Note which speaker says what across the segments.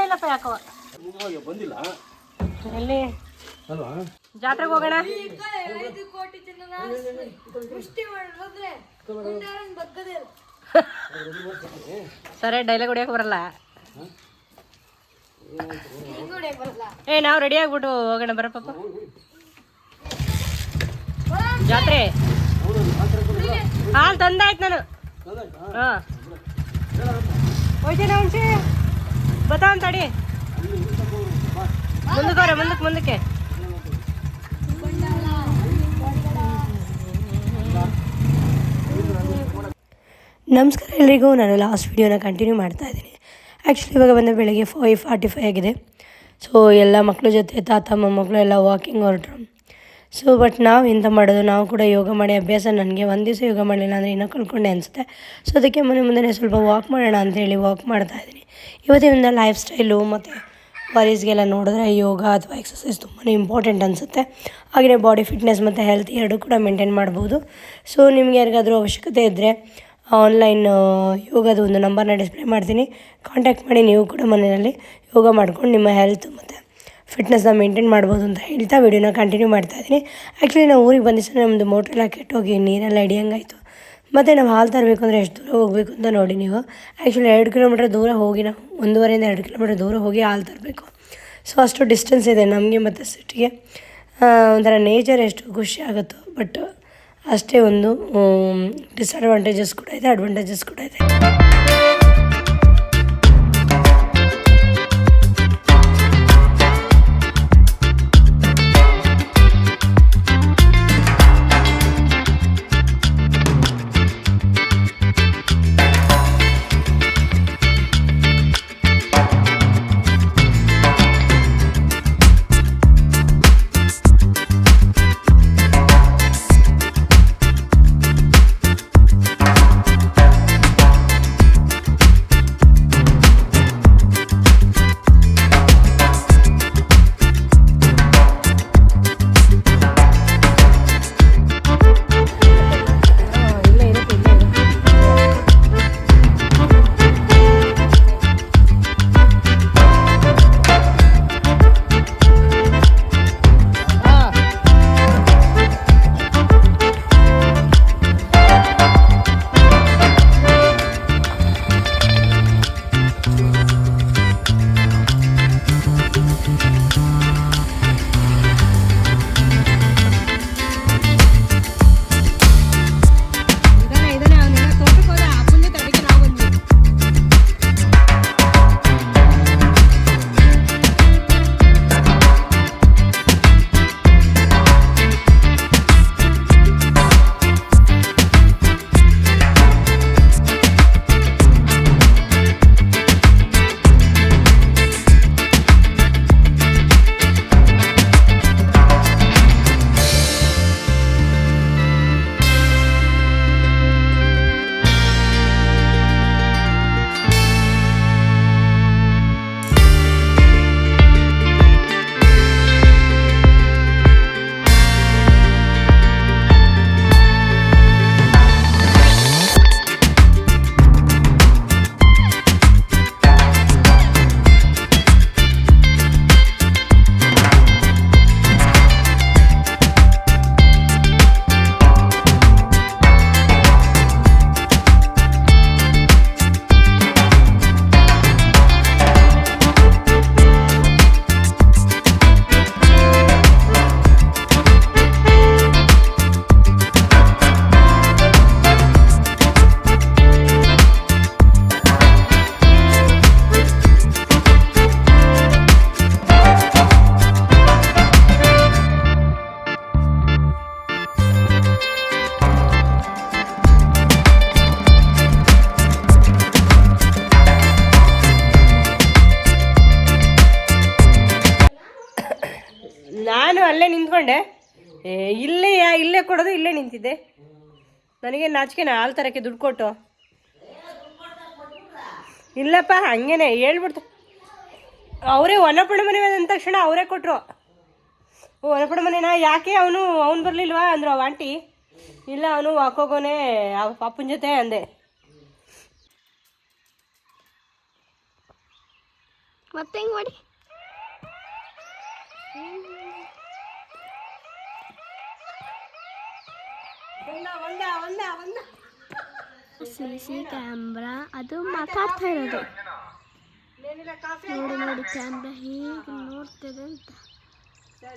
Speaker 1: ಇಲ್ಲಪ್ಪ ಯಾಕವ
Speaker 2: ಬಂದಿಲ್ಲ
Speaker 1: ಎಲ್ಲಿ ಜಾತ್ರೆಗೆ ಹೋಗೋಣ. ಸರಿ ಡೈಲಾಗ್ ಹೊಡಿಯಕ್ಕೆ ಬರಲ್ಲ. ನಾವು ರೆಡಿ ಆಗ್ಬಿಟ್ಟು ಹೋಗೋಣ ಬರ ಪಾಪ. ಜಾತ್ರೆ ಹಾಲು ತಂದಾಯ್ತು ನಾನು. ಹಾಂ ಹೋಯ್ತೇನೆ ಹುಣ್ಸಿ ಬತ್ತಾವ ತಡಿ. ಮುಂದಕ್ಕೆ ನಮಸ್ಕಾರ ಎಲ್ರಿಗೂ. ನಾನು ಲಾಸ್ಟ್ ವಿಡಿಯೋನ ಕಂಟಿನ್ಯೂ ಮಾಡ್ತಾ ಇದ್ದೀನಿ. ಆ್ಯಕ್ಚುಲಿ ಇವಾಗ ಬಂದ ಬೆಳಗ್ಗೆ 5:45 ಆಗಿದೆ. ಸೊ ಎಲ್ಲ ಮಕ್ಕಳ ಜೊತೆ ತಾತ ಮೊಮ್ಮಕ್ಕಳು ಎಲ್ಲ ವಾಕಿಂಗ್ ಹೊರಟ್ರು. ಸೊ ಬಟ್ ನಾವು ಎಂತ ಮಾಡೋದು, ನಾವು ಕೂಡ ಯೋಗ ಮಾಡಿ ಅಭ್ಯಾಸ. ನನಗೆ ಒಂದು ದಿವಸ ಯೋಗ ಮಾಡಲಿಲ್ಲ ಅಂದರೆ ಇನ್ನೂ ಕಳ್ಕೊಂಡೆ ಅನಿಸುತ್ತೆ. ಸೊ ಅದಕ್ಕೆ ಮುಂದೆ ಸ್ವಲ್ಪ ವಾಕ್ ಮಾಡೋಣ ಅಂತೇಳಿ ವಾಕ್ ಮಾಡ್ತಾಯಿದ್ದೀನಿ. ಇವತ್ತಿನ ಲೈಫ್ ಸ್ಟೈಲು ಮತ್ತು ಬಾರೀಸ್ಗೆಲ್ಲ ನೋಡಿದ್ರೆ ಯೋಗ ಅಥವಾ ಎಕ್ಸಸೈಸ್ ತುಂಬಾ ಇಂಪಾರ್ಟೆಂಟ್ ಅನಿಸುತ್ತೆ. ಹಾಗೆಯೇ ಬಾಡಿ ಫಿಟ್ನೆಸ್ ಮತ್ತು ಹೆಲ್ತ್ ಎರಡೂ ಕೂಡ ಮೇಂಟೈನ್ ಮಾಡ್ಬೋದು. ಸೊ ನಿಮ್ಗೆ ಯಾರಿಗಾದರೂ ಅವಶ್ಯಕತೆ ಇದ್ದರೆ ಆನ್ಲೈನ್ ಯೋಗದ ಒಂದು ನಂಬರ್ನ ಡಿಸ್ಪ್ಲೇ ಮಾಡ್ತೀನಿ. ಕಾಂಟ್ಯಾಕ್ಟ್ ಮಾಡಿ ನೀವು ಕೂಡ ಮನೆಯಲ್ಲಿ ಯೋಗ ಮಾಡ್ಕೊಂಡು ನಿಮ್ಮ ಹೆಲ್ತ್ ಮತ್ತು ಫಿಟ್ನೆಸ್ನ ಮೇಂಟೈನ್ ಮಾಡ್ಬೋದು ಅಂತ ಹೇಳ್ತಾ ವಿಡಿಯೋನ ಕಂಟಿನ್ಯೂ ಮಾಡ್ತಾಯಿದ್ದೀನಿ. ಆ್ಯಕ್ಚುಲಿ ನಾವು ಊರಿಗೆ ಬಂದಿಸ ನಮ್ಮದು ಮೋಟ್ರೆಲ್ಲ ಕೆಟ್ಟೋಗಿ ನೀರೆಲ್ಲ ಹಿಡಿಯಂಗಾಯಿತು. ಮತ್ತು ನಾವು ಹಾಲು ತರಬೇಕು ಅಂದರೆ ಎಷ್ಟು ದೂರ ಹೋಗಬೇಕು ಅಂತ ನೋಡಿ ನೀವು. ಆ್ಯಕ್ಚುಲಿ 2 ಕಿಲೋಮೀಟ್ರ್ ದೂರ ಹೋಗಿ ನಾವು 1.5 2 ಕಿಲೋಮೀಟ್ರ್ ದೂರ ಹೋಗಿ ಹಾಲು ತರಬೇಕು. ಸೊ ಅಷ್ಟು ಡಿಸ್ಟೆನ್ಸ್ ಇದೆ ನಮಗೆ ಮತ್ತು ಸಿಟಿಗೆ. ಒಂಥರ ನೇಚರ್ ಎಷ್ಟು ಖುಷಿ ಆಗುತ್ತೋ, ಬಟ್ ಅಷ್ಟೇ ಒಂದು ಡಿಸ್ಅಡ್ವಾಂಟೇಜಸ್ ಕೂಡ ಇದೆ, ಅಡ್ವಾಂಟೇಜಸ್ ಕೂಡ ಇದೆ. ನಾನು ಅಲ್ಲೇ ನಿಂತ್ಕೊಂಡೆ, ಇಲ್ಲೇ ಕೊಡೋದು ಇಲ್ಲೇ ನಿಂತಿದ್ದೆ. ನನಗೆ ನಾಚಿಕೆನ ಹಾಲು ತರಕ್ಕೆ ದುಡ್ಡು ಕೊಟ್ಟು. ಇಲ್ಲಪ್ಪ ಹಂಗೇನೆ ಹೇಳ್ಬಿಡ್ತು. ಅವರೇ ಒನಪಣ ಮನೆ ಅಂದ ತಕ್ಷಣ ಅವರೇ ಕೊಟ್ಟರು. ಒನಪಣ ಮನೆನಾ ಯಾಕೆ ಅವನು ಬರಲಿಲ್ವಾ ಅಂದರು ಅವ ಆಂಟಿ. ಇಲ್ಲ ಅವನು ವಾಕೋಗೋನೆ ಪಾಪನ ಜೊತೆ ಅಂದೆ.
Speaker 2: ಮತ್ತೆ ಹೆಂಗೆ ಮಾಡಿ ಸಿ ಕ್ಯಾಮ್ರಾ ಅದು ಮಾತಾಡ್ತಾ ಇರೋದು ನೋಡಿ ನೋಡಿ ಕ್ಯಾಮ್ರಾ ಹೇಗೆ ನೋಡ್ತಿದೆ ಅಂತ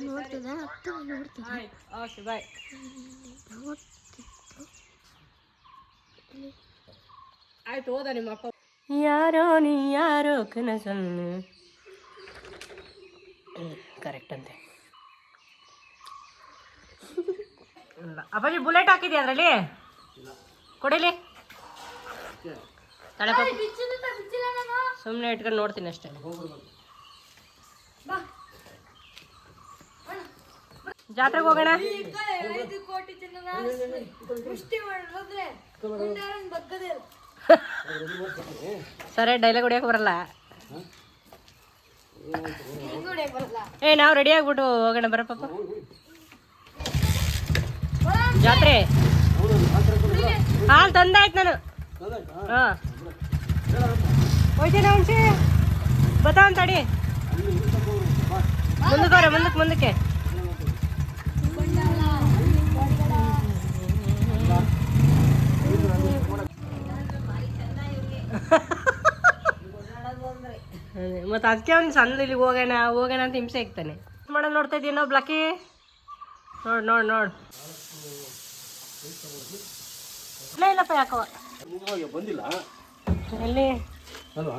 Speaker 2: ನೋಡ್ತಿದೆ ಹತ್ತಿರ ನೋಡ್ತಿದೆ ನೋಡ್ತಿತ್ತು
Speaker 1: ಆಯ್ತು ಹೋದ ನಿಮ್ಮ ಅಪ್ಪ ಯಾರೋ ನೀ ಯಾರೋ ಕನಸನ್ನು ಕರೆಕ್ಟ್ ಅಂತೆ ಅಪ್ಪಾಜಿ ಬುಲೆಟ್ ಹಾಕಿದ್ಯಾ ಅದರಲ್ಲಿ ಕೊಡಿಲಿ ತಲೆ ಸುಮ್ಮನೆ ಇಟ್ಕೊಂಡು ನೋಡ್ತೀನಿ ಅಷ್ಟೇ ಜಾತ್ರೆಗೆ ಹೋಗೋಣ ಸರಿ ಡೈಲಾಗ್ ಹೊಡಿಯಕ್ಕೆ ಬರಲ್ಲ ಏ ನಾವು ರೆಡಿ ಆಗ್ಬಿಟ್ಟು ಹೋಗೋಣ ಬರ ಪಾಪ ಜಾತ್ರೆ ಹಾಲು ತಂದಾಯ್ತು ನಾನು ಹಾಂ ಹೋಯ್ತೀನಿ ಹುಣ್ಸಿ ಬತ್ತಾವ ತಡಿ ಮುಂದಕ್ಕೆ ಮತ್ತೆ ಅದಕ್ಕೆ ಅವ್ನು ಸಣ್ಣ ಇಲ್ಲಿಗೆ ಹೋಗೋಣ ಅಂತ ಹಿಂಸೆ ಆಗ್ತಾನೆ ಮಾಡೋದು ನೋಡ್ತಾ ಇದ್ದೀವಿ ನಾವು ಬ್ಲಕ್ಕಿ ನೋಡು ಇಲ್ಲಪ್ಪ ಯಾಕವ
Speaker 3: ಬಂದಿಲ್ಲ
Speaker 1: ಎಲ್ಲಿ
Speaker 3: ಅಲ್ವಾ